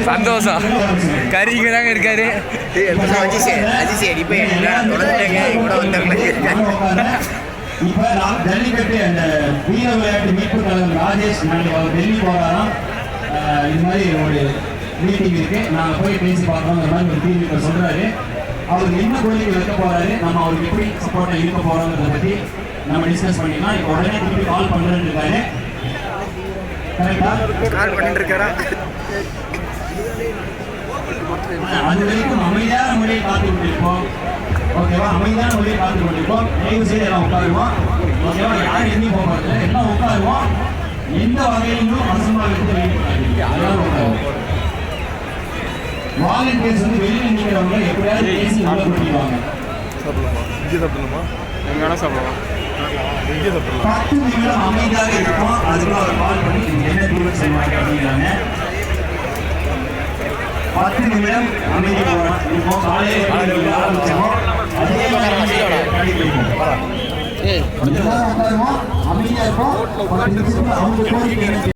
சந்தோஷம் கறிங்க தாங்க இருக்காரு. இப்ப நான் ஜல்லிக்கட்டு அந்த வீர விளையாட்டு மீட்பு கழகம் ராஜேஷ் நாளைக்கு டெல்லி போறாராம். இது மாதிரி ஒரு மீட்டிங் இருக்கு, நாங்கள் போய் பேசி பார்க்கறோங்கிற மாதிரி ஒரு டிவி சொல்றாரு. அவருக்கு என்ன கோரிக்கை வைக்க போறாரு, நம்ம அவருக்கு எப்படி சப்போர்ட்டா இருக்க போறோங்கிறத பத்தி நம்ம டிஸ்கஸ் பண்ணிக்கலாம். இப்போ உடனே திருப்பி கால் பண்றேன்னு இருக்காரு. கரெக்டா கால் பண்ணிட்டு இருக்காரா? அது வரைக்கும் அமைதியான மொழியை காத்து கொண்டிருப்போம். ஓகேவா, அமைதியான மொழியை காத்து கொண்டிருப்போம். தயவு செய்து எல்லாம் உட்காருவோம். ஓகேவா, யாரும் எங்கேயும் போக மாட்டேன், எல்லாம் உட்காருவோம். எந்த வகையிலும் அரசமாக எடுத்து வெளியே வாலண்டியர்ஸ் வந்து வெளியில் நிற்கிறவங்க எப்படியாவது பேசி உள்ள கூட்டிடுவாங்க. 10 நிமிடம் அமைதியாக இருக்கும். அதுக்கு அவர் கால் பண்ணி என்ன தீர்வு செய்வாங்க அப்படிங்கிறாங்க. 10 நிமிடம் அமைதி இருக்கும். காலையில் ஆரம்பிச்சோம், அதே மாதிரி உட்காருவோம், அமைதியா இருக்கும். அவங்க கோரிக்கை